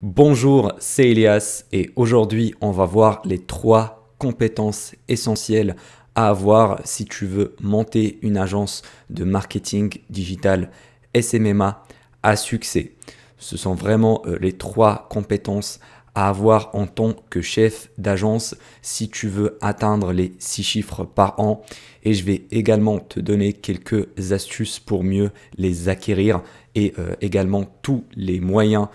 Bonjour, c'est Elias et aujourd'hui on va voir les 3 compétences essentielles à avoir si tu veux monter une agence de marketing digital SMMA à succès. Ce sont vraiment les 3 compétences à avoir en tant que chef d'agence si tu veux atteindre les 6 chiffres par an, et je vais également te donner quelques astuces pour mieux les acquérir et également tous les moyens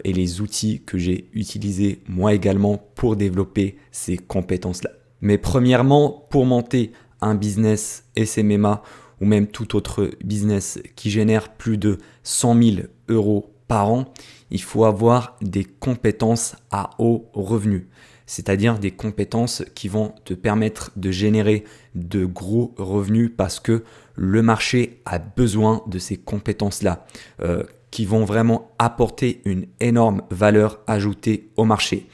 et les outils que j'ai utilisés moi également pour développer ces compétences-là. Mais premièrement, pour monter un business SMMA ou même tout autre business qui génère plus de 100 000 euros par an, il faut avoir des compétences à haut revenu, c'est-à-dire des compétences qui vont te permettre de générer de gros revenus parce que le marché a besoin de ces compétences-là, qui vont vraiment apporter une énorme valeur ajoutée au marché.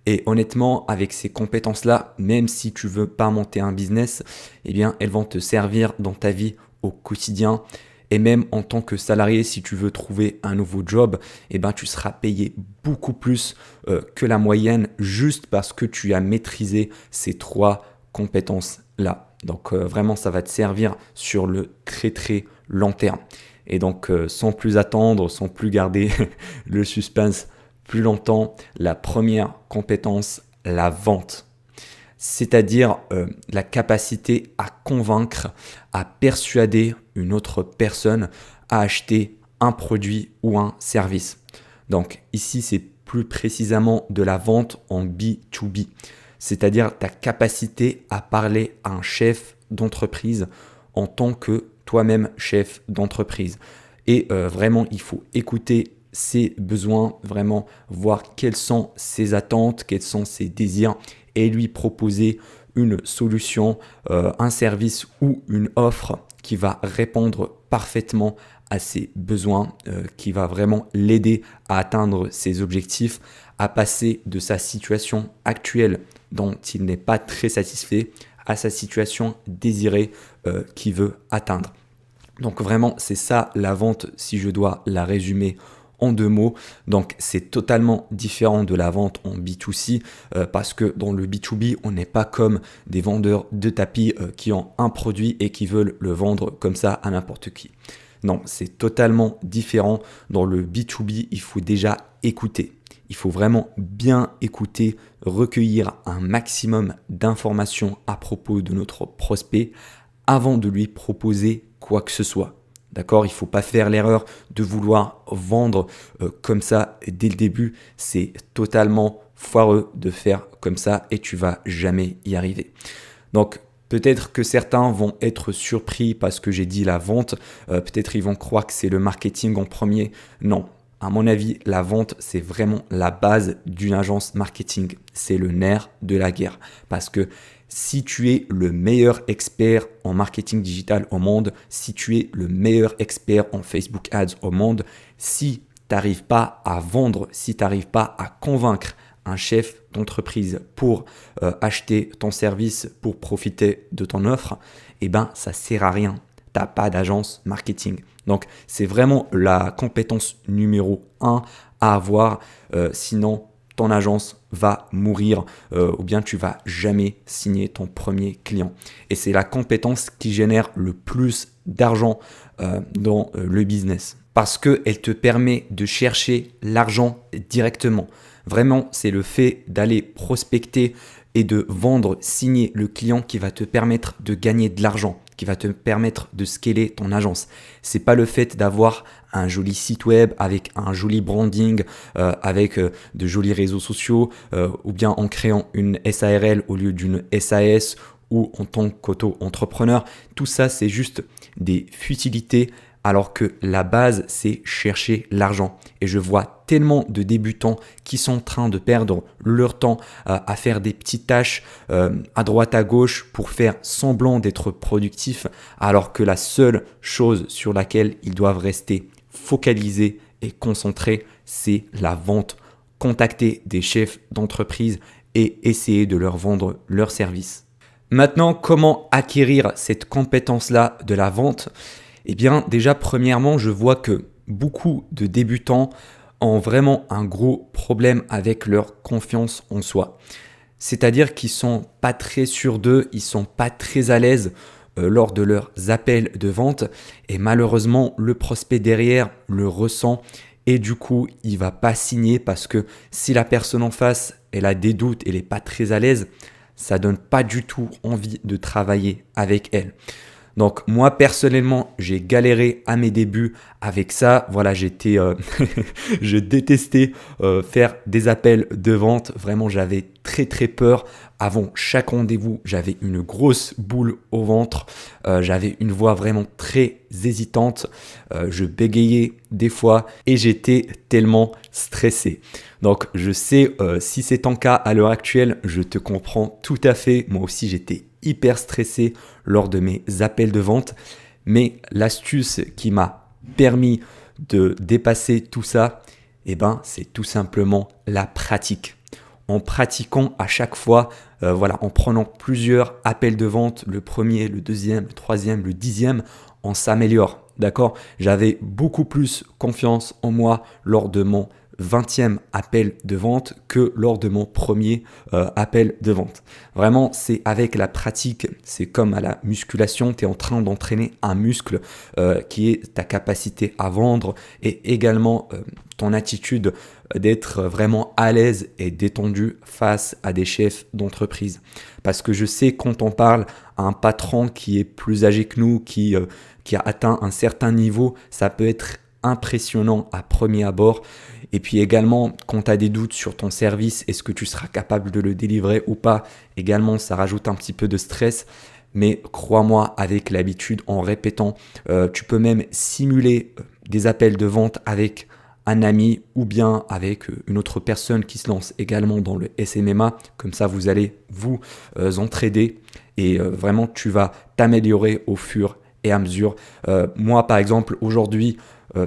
Et honnêtement, avec ces compétences-là, même si tu veux pas monter un business, eh bien, elles vont te servir dans ta vie au quotidien. Et même en tant que salarié, si tu veux trouver un nouveau job, eh ben, tu seras payé beaucoup plus que la moyenne juste parce que tu as maîtrisé ces 3 compétences-là. Donc vraiment, ça va te servir sur le très très long terme. Et donc, sans plus attendre, sans plus garder le suspense plus longtemps, la première compétence, la vente. C'est-à-dire la capacité à convaincre, à persuader une autre personne à acheter un produit ou un service. Donc ici, c'est plus précisément de la vente en B2B, c'est-à-dire ta capacité à parler à un chef d'entreprise en tant que toi-même chef d'entreprise. Et vraiment, il faut écouter ses besoins, vraiment voir quelles sont ses attentes, quels sont ses désirs et lui proposer une solution, un service ou une offre qui va répondre parfaitement à ses besoins, qui va vraiment l'aider à atteindre ses objectifs, à passer de sa situation actuelle dont il n'est pas très satisfait à sa situation désirée qu'il veut atteindre. Donc vraiment, c'est ça la vente si je dois la résumer en 2 mots. Donc c'est totalement différent de la vente en B2C parce que dans le B2B, on n'est pas comme des vendeurs de tapis qui ont un produit et qui veulent le vendre comme ça à n'importe qui. Non, c'est totalement différent. Dans le B2B, il faut déjà écouter. Il faut vraiment bien écouter, recueillir un maximum d'informations à propos de notre prospect avant de lui proposer quoi que ce soit. D'accord? Il ne faut pas faire l'erreur de vouloir vendre comme ça dès le début. C'est totalement foireux de faire comme ça et tu vas jamais y arriver. Donc, peut-être que certains vont être surpris parce que j'ai dit la vente. Peut-être ils vont croire que c'est le marketing en premier. Non. À mon avis, la vente, c'est vraiment la base d'une agence marketing. C'est le nerf de la guerre. Parce que si tu es le meilleur expert en marketing digital au monde, si tu es le meilleur expert en Facebook Ads au monde, si tu n'arrives pas à vendre, si tu n'arrives pas à convaincre un chef d'entreprise pour acheter ton service, pour profiter de ton offre, eh ben ça sert à rien. Tu n'as pas d'agence marketing. Donc c'est vraiment la compétence numéro 1 à avoir, sinon ton agence va mourir ou bien tu vas jamais signer ton premier client. Et c'est la compétence qui génère le plus d'argent dans le business parce qu'elle te permet de chercher l'argent directement. Vraiment, c'est le fait d'aller prospecter et de vendre, signer le client qui va te permettre de gagner de l'argent, qui va te permettre de scaler ton agence. C'est pas le fait d'avoir un joli site web avec un joli branding, avec de jolis réseaux sociaux, ou bien en créant une SARL au lieu d'une SAS ou en tant qu'auto-entrepreneur. Tout ça, c'est juste des futilités alors que la base, c'est chercher l'argent. Et je vois tellement de débutants qui sont en train de perdre leur temps à faire des petites tâches à droite à gauche pour faire semblant d'être productifs, alors que la seule chose sur laquelle ils doivent rester focalisés et concentrés, c'est la vente. Contacter des chefs d'entreprise et essayer de leur vendre leurs services. Maintenant, comment acquérir cette compétence-là de la vente ? Eh bien, déjà, premièrement, je vois que beaucoup de débutants ont vraiment un gros problème avec leur confiance en soi. C'est-à-dire qu'ils sont pas très sûrs d'eux, ils sont pas très à l'aise lors de leurs appels de vente et malheureusement le prospect derrière le ressent et du coup il va pas signer parce que si la personne en face elle a des doutes, elle est pas très à l'aise, ça donne pas du tout envie de travailler avec elle. Donc moi personnellement, j'ai galéré à mes débuts avec ça. Voilà, je détestais faire des appels de vente. Vraiment, j'avais très très peur. Avant chaque rendez-vous, j'avais une grosse boule au ventre. J'avais une voix vraiment très hésitante. Je bégayais des fois et j'étais tellement stressé. Donc je sais, si c'est ton cas à l'heure actuelle, je te comprends tout à fait. Moi aussi, j'étais hyper stressé lors de mes appels de vente. Mais l'astuce qui m'a permis de dépasser tout ça, c'est tout simplement la pratique. En pratiquant à chaque fois, en prenant plusieurs appels de vente, le premier, le deuxième, le troisième, le 10e, on s'améliore. D'accord ? J'avais beaucoup plus confiance en moi lors de mon 20e appel de vente que lors de mon premier appel de vente. Vraiment, c'est avec la pratique, c'est comme à la musculation, tu es en train d'entraîner un muscle qui est ta capacité à vendre et également ton attitude d'être vraiment à l'aise et détendu face à des chefs d'entreprise. Parce que je sais quand on parle à un patron qui est plus âgé que nous, qui a atteint un certain niveau, ça peut être impressionnant à premier abord. Et puis également, quand tu as des doutes sur ton service, est-ce que tu seras capable de le délivrer ou pas? Également, ça rajoute un petit peu de stress. Mais crois-moi, avec l'habitude, en répétant, tu peux même simuler des appels de vente avec un ami ou bien avec une autre personne qui se lance également dans le SMMA. Comme ça, vous allez vous entraider et vraiment, tu vas t'améliorer au fur et à mesure. Moi, par exemple, aujourd'hui,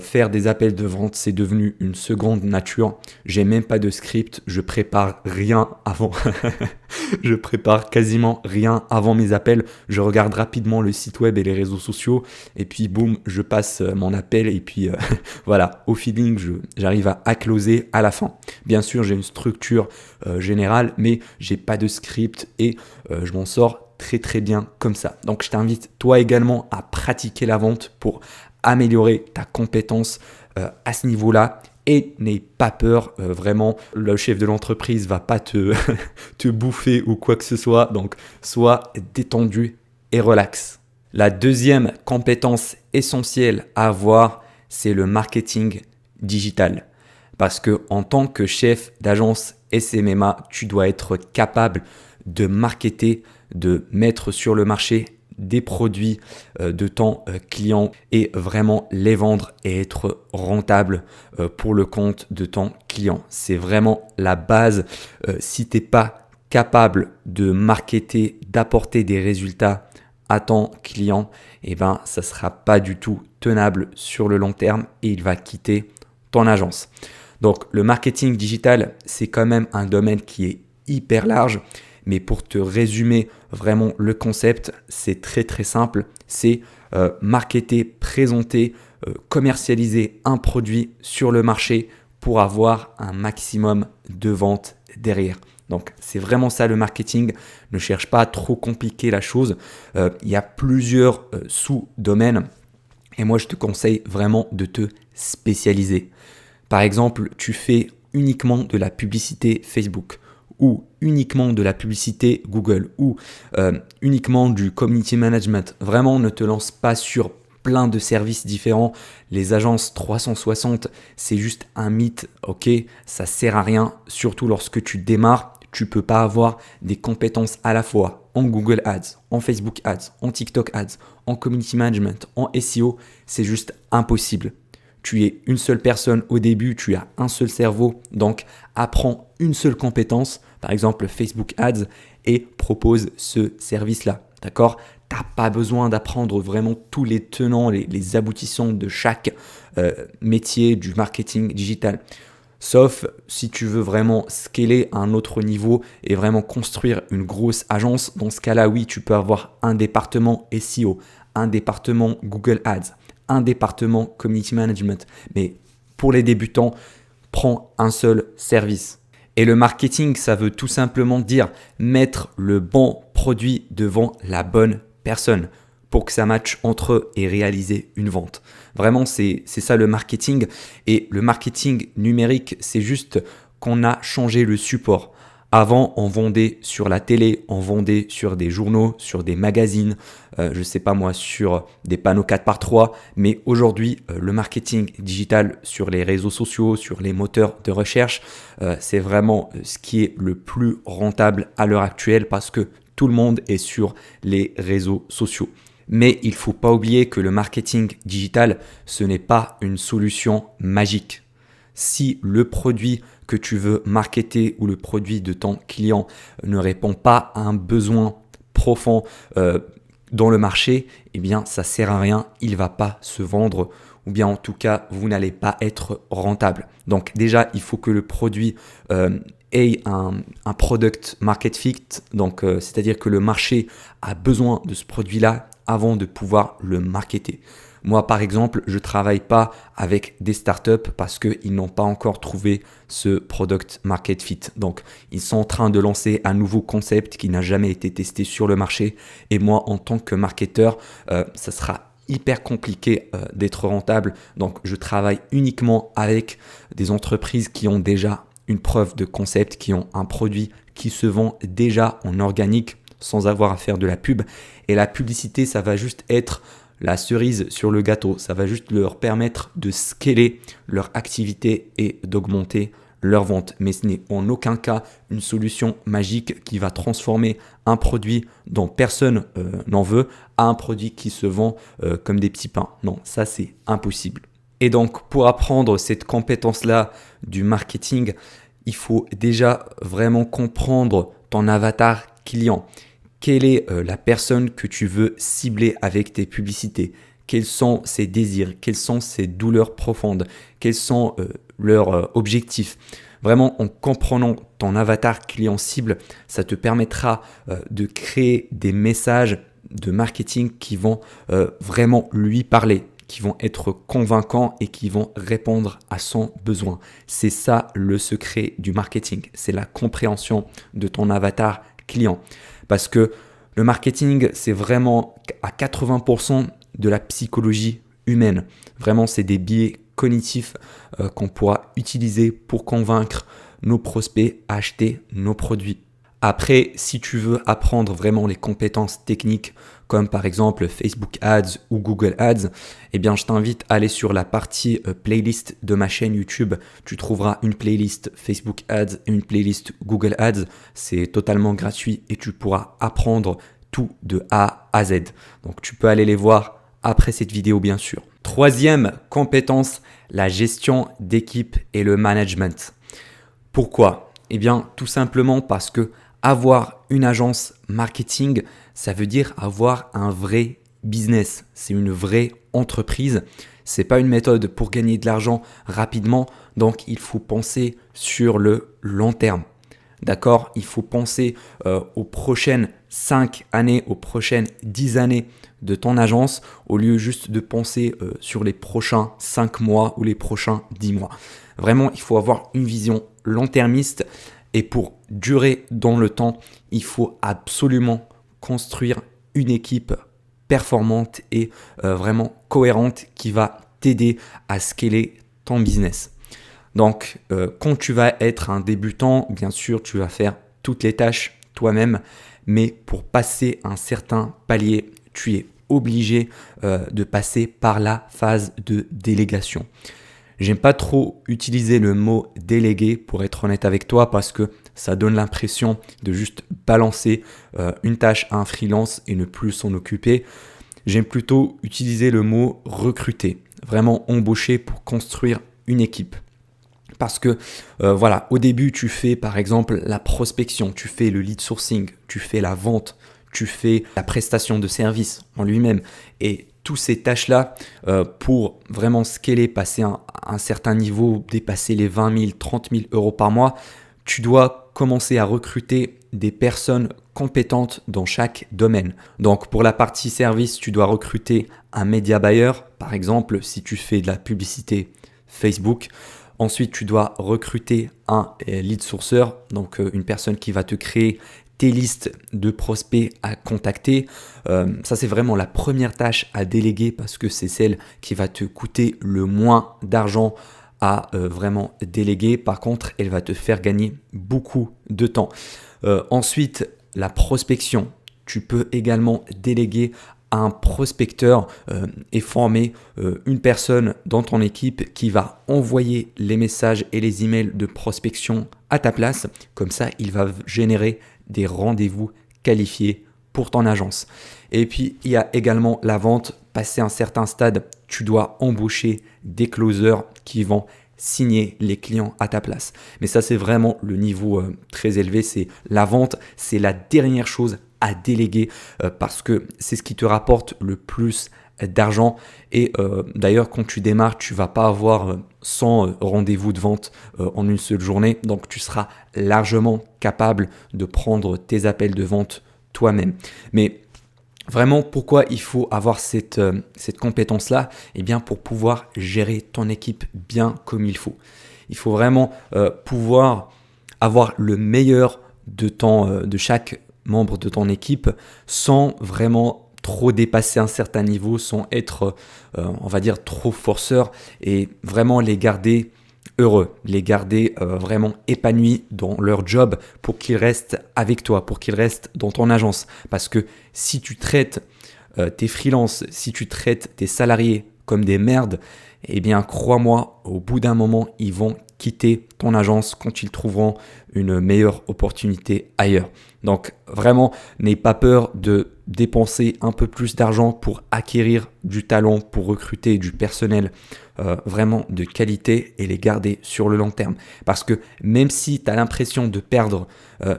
faire des appels de vente, c'est devenu une seconde nature. J'ai même pas de script, je prépare rien avant. Je prépare quasiment rien avant mes appels. Je regarde rapidement le site web et les réseaux sociaux et puis boum, je passe mon appel et puis voilà, au feeling, j'arrive à closer à la fin. Bien sûr, j'ai une structure générale, mais j'ai pas de script et je m'en sors très très bien comme ça. Donc je t'invite toi également à pratiquer la vente pour améliorer ta compétence à ce niveau-là et n'aie pas peur, vraiment le chef de l'entreprise va pas te, te bouffer ou quoi que ce soit, donc sois détendu et relax. La deuxième compétence essentielle à avoir, c'est le marketing digital. Parce que en tant que chef d'agence SMMA, tu dois être capable de marketer, de mettre sur le marché des produits de ton client et vraiment les vendre et être rentable pour le compte de ton client. C'est vraiment la base. Si tu n'es pas capable de marketer, d'apporter des résultats à ton client, ça ne sera pas du tout tenable sur le long terme et il va quitter ton agence. Donc le marketing digital, c'est quand même un domaine qui est hyper large. Mais pour te résumer vraiment le concept, c'est très très simple. C'est marketer, présenter, commercialiser un produit sur le marché pour avoir un maximum de ventes derrière. Donc c'est vraiment ça le marketing. Ne cherche pas à trop compliquer la chose. Il y a plusieurs sous-domaines et moi je te conseille vraiment de te spécialiser. Par exemple, tu fais uniquement de la publicité Facebook ou uniquement de la publicité Google ou uniquement du community management. Vraiment, ne te lance pas sur plein de services différents. Les agences 360, c'est juste un mythe, ok? Ça sert à rien, surtout lorsque tu démarres. Tu peux pas avoir des compétences à la fois en Google Ads, en Facebook Ads, en TikTok Ads, en community management, en SEO. C'est juste impossible. Tu es une seule personne au début, tu as un seul cerveau, donc apprends une seule compétence, par exemple Facebook Ads, et propose ce service-là. D'accord ? Tu n'as pas besoin d'apprendre vraiment tous les tenants, les aboutissants de chaque métier du marketing digital. Sauf si tu veux vraiment scaler à un autre niveau et vraiment construire une grosse agence. Dans ce cas-là, oui, tu peux avoir un département SEO, un département Google Ads, un département community management. Mais pour les débutants, prends un seul service. Et le marketing, ça veut tout simplement dire mettre le bon produit devant la bonne personne pour que ça matche entre eux et réaliser une vente. Vraiment, c'est ça le marketing. Et le marketing numérique, c'est juste qu'on a changé le support. Avant, on vendait sur la télé, on vendait sur des journaux, sur des magazines, je sais pas moi, sur des panneaux 4x3. Mais aujourd'hui, le marketing digital sur les réseaux sociaux, sur les moteurs de recherche, c'est vraiment ce qui est le plus rentable à l'heure actuelle parce que tout le monde est sur les réseaux sociaux. Mais il ne faut pas oublier que le marketing digital, ce n'est pas une solution magique. Si le produit que tu veux marketer ou le produit de ton client ne répond pas à un besoin profond dans le marché, eh bien ça ne sert à rien, il ne va pas se vendre ou bien en tout cas vous n'allez pas être rentable. Donc déjà il faut que le produit ait un product market fit, donc c'est-à-dire que le marché a besoin de ce produit-là avant de pouvoir le marketer. Moi, par exemple, je ne travaille pas avec des startups parce qu'ils n'ont pas encore trouvé ce product market fit. Donc, ils sont en train de lancer un nouveau concept qui n'a jamais été testé sur le marché. Et moi, en tant que marketeur, ça sera hyper compliqué d'être rentable. Donc, je travaille uniquement avec des entreprises qui ont déjà une preuve de concept, qui ont un produit qui se vend déjà en organique sans avoir à faire de la pub. Et la publicité, ça va juste être la cerise sur le gâteau. Ça va juste leur permettre de scaler leur activité et d'augmenter leur vente. Mais ce n'est en aucun cas une solution magique qui va transformer un produit dont personne n'en veut à un produit qui se vend comme des petits pains. Non, ça c'est impossible. Et donc pour apprendre cette compétence-là du marketing, il faut déjà vraiment comprendre ton avatar client. Quelle est la personne que tu veux cibler avec tes publicités? Quels sont ses désirs? Quelles sont ses douleurs profondes? Quels sont leurs objectifs? Vraiment, en comprenant ton avatar client cible, ça te permettra de créer des messages de marketing qui vont vraiment lui parler, qui vont être convaincants et qui vont répondre à son besoin. C'est ça le secret du marketing, c'est la compréhension de ton avatar client. Parce que le marketing, c'est vraiment à 80% de la psychologie humaine. Vraiment, c'est des biais cognitifs qu'on pourra utiliser pour convaincre nos prospects à acheter nos produits. Après, si tu veux apprendre vraiment les compétences techniques, comme par exemple Facebook Ads ou Google Ads, eh bien, je t'invite à aller sur la partie playlist de ma chaîne YouTube. Tu trouveras une playlist Facebook Ads et une playlist Google Ads. C'est totalement gratuit et tu pourras apprendre tout de A à Z. Donc, tu peux aller les voir après cette vidéo, bien sûr. Troisième compétence, la gestion d'équipe et le management. Pourquoi ? Eh bien, tout simplement parce que avoir une agence marketing, ça veut dire avoir un vrai business. C'est une vraie entreprise. C'est pas une méthode pour gagner de l'argent rapidement. Donc, il faut penser sur le long terme. D'accord ? Il faut penser aux prochaines 5 années, aux prochaines 10 années de ton agence au lieu juste de penser sur les prochains 5 mois ou les prochains 10 mois. Vraiment, il faut avoir une vision long-termiste. Et pour durer dans le temps, il faut absolument construire une équipe performante et vraiment cohérente qui va t'aider à scaler ton business. Donc, quand tu vas être un débutant, bien sûr, tu vas faire toutes les tâches toi-même, mais pour passer un certain palier, tu es obligé de passer par la phase de délégation. J'aime pas trop utiliser le mot déléguer pour être honnête avec toi parce que ça donne l'impression de juste balancer une tâche à un freelance et ne plus s'en occuper. J'aime plutôt utiliser le mot recruter, vraiment embaucher pour construire une équipe. Parce que voilà, au début, tu fais par exemple la prospection, tu fais le lead sourcing, tu fais la vente, tu fais la prestation de service en lui-même et toutes ces tâches-là, pour vraiment scaler, passer un certain niveau, dépasser les 20 000, 30 000 euros par mois, tu dois commencer à recruter des personnes compétentes dans chaque domaine. Donc pour la partie service, tu dois recruter un média buyer. Par exemple, si tu fais de la publicité Facebook, Ensuite, tu dois recruter un lead sourceur, donc une personne qui va te créer tes listes de prospects à contacter. Ça, c'est vraiment la première tâche à déléguer parce que c'est celle qui va te coûter le moins d'argent à vraiment déléguer. Par contre, elle va te faire gagner beaucoup de temps. Ensuite, la prospection. Tu peux également déléguer à un prospecteur et former une personne dans ton équipe qui va envoyer les messages et les emails de prospection à ta place. Comme ça, il va générer des rendez-vous qualifiés pour ton agence. Et puis, il y a également la vente. Passé un certain stade, tu dois embaucher des closers qui vont signer les clients à ta place. Mais ça, c'est vraiment le niveau très élevé. C'est la vente, c'est la dernière chose à déléguer parce que c'est ce qui te rapporte le plus d'argent. Et d'ailleurs, quand tu démarres, tu vas pas avoir 100 rendez-vous de vente en une seule journée. Donc, tu seras largement capable de prendre tes appels de vente toi-même. Mais vraiment, pourquoi il faut avoir cette compétence-là? Eh bien, pour pouvoir gérer ton équipe bien comme il faut. Il faut vraiment pouvoir avoir le meilleur de chaque membre de ton équipe sans vraiment trop dépasser un certain niveau, sans être, on va dire, trop forceur et vraiment les garder heureux, les garder vraiment épanouis dans leur job pour qu'ils restent avec toi, pour qu'ils restent dans ton agence. Parce que si tu traites tes freelances, si tu traites tes salariés comme des merdes, eh bien crois-moi, au bout d'un moment, ils vont quitter ton agence quand ils trouveront une meilleure opportunité ailleurs. Donc vraiment, n'aie pas peur de dépenser un peu plus d'argent pour acquérir du talent, pour recruter du personnel vraiment de qualité et les garder sur le long terme. Parce que même si tu as l'impression de perdre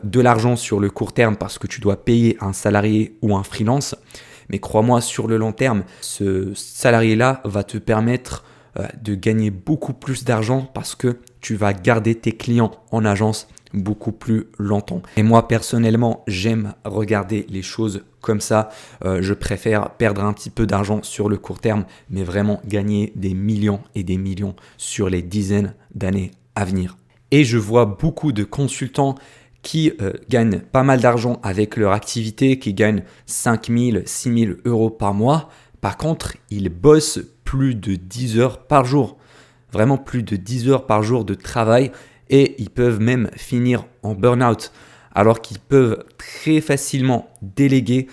de l'argent sur le court terme parce que tu dois payer un salarié ou un freelance, mais crois-moi, sur le long terme, ce salarié-là va te permettre de gagner beaucoup plus d'argent parce que tu vas garder tes clients en agence beaucoup plus longtemps. Et moi, personnellement, j'aime regarder les choses comme ça. Je préfère perdre un petit peu d'argent sur le court terme, mais vraiment gagner des millions et des millions sur les dizaines d'années à venir. Et je vois beaucoup de consultants qui gagnent pas mal d'argent avec leur activité, qui gagnent 5 000, 6 000 euros par mois. Par contre, ils bossent plus de 10 heures par jour. Vraiment plus de 10 heures par jour de travail et ils peuvent même finir en burn-out. Alors qu'ils peuvent très facilement déléguer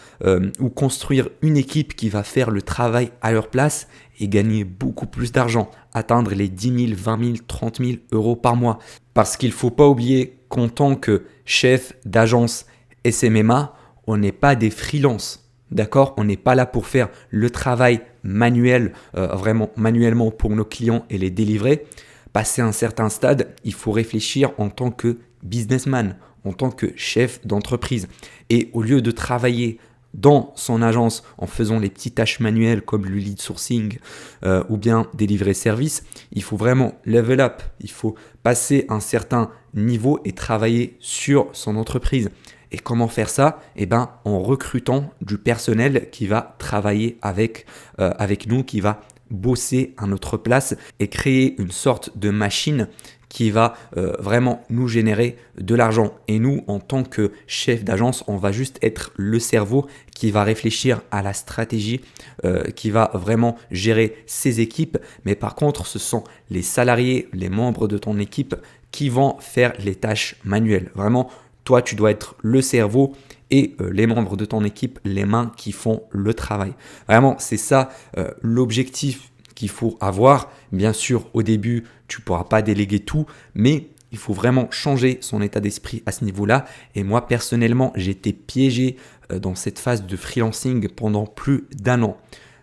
ou construire une équipe qui va faire le travail à leur place et gagner beaucoup plus d'argent, atteindre les 10 000, 20 000, 30 000 euros par mois. Parce qu'il ne faut pas oublier qu'en tant que chef d'agence SMMA, on n'est pas des freelances. D'accord? On n'est pas là pour faire le travail manuel, vraiment manuellement pour nos clients et les délivrer. Passé un certain stade, il faut réfléchir en tant que businessman, en tant que chef d'entreprise. Et au lieu de travailler dans son agence en faisant les petites tâches manuelles comme le lead sourcing ou bien délivrer service, il faut vraiment level up. Il faut passer un certain niveau et travailler sur son entreprise. Et comment faire ça? Eh ben, en recrutant du personnel qui va travailler avec nous, qui va bosser à notre place et créer une sorte de machine qui va vraiment nous générer de l'argent. Et nous, en tant que chef d'agence, on va juste être le cerveau qui va réfléchir à la stratégie, qui va vraiment gérer ses équipes. Mais par contre, ce sont les salariés, les membres de ton équipe qui vont faire les tâches manuelles. Vraiment, toi, tu dois être le cerveau et les membres de ton équipe, les mains qui font le travail. Vraiment, c'est ça l'objectif qu'il faut avoir. Bien sûr, au début, tu ne pourras pas déléguer tout, mais il faut vraiment changer son état d'esprit à ce niveau-là. Et moi, personnellement, j'ai été piégé dans cette phase de freelancing pendant plus d'un an.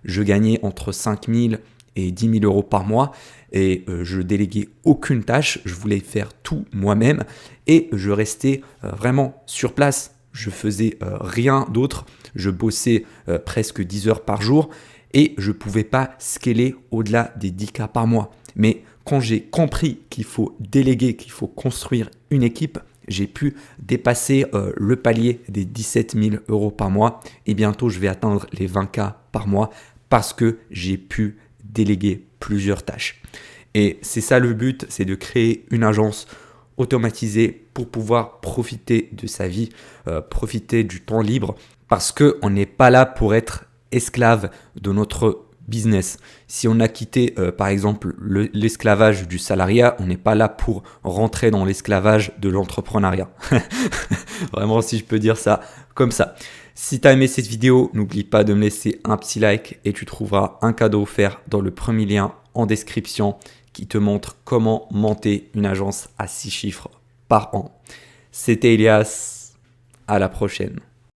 Je gagnais entre 5 000 et 10 000 euros par mois et je déléguais aucune tâche. Je voulais faire tout moi-même et je restais vraiment sur place. Je faisais rien d'autre. Je bossais presque 10 heures par jour et je ne pouvais pas scaler au-delà des 10K par mois. Mais quand j'ai compris qu'il faut déléguer, qu'il faut construire une équipe, j'ai pu dépasser le palier des 17 000 euros par mois et bientôt je vais atteindre les 20K par mois parce que j'ai pu déléguer plusieurs tâches. Et c'est ça le but, c'est de créer une agence automatisée pour pouvoir profiter de sa vie, profiter du temps libre, parce qu'on n'est pas là pour être esclave de notre business. Si on a quitté par exemple l'esclavage du salariat, on n'est pas là pour rentrer dans l'esclavage de l'entrepreneuriat. Vraiment, si je peux dire ça comme ça. Si tu as aimé cette vidéo, n'oublie pas de me laisser un petit like et tu trouveras un cadeau offert dans le premier lien en description qui te montre comment monter une agence à 6 chiffres par an. C'était Elias, à la prochaine.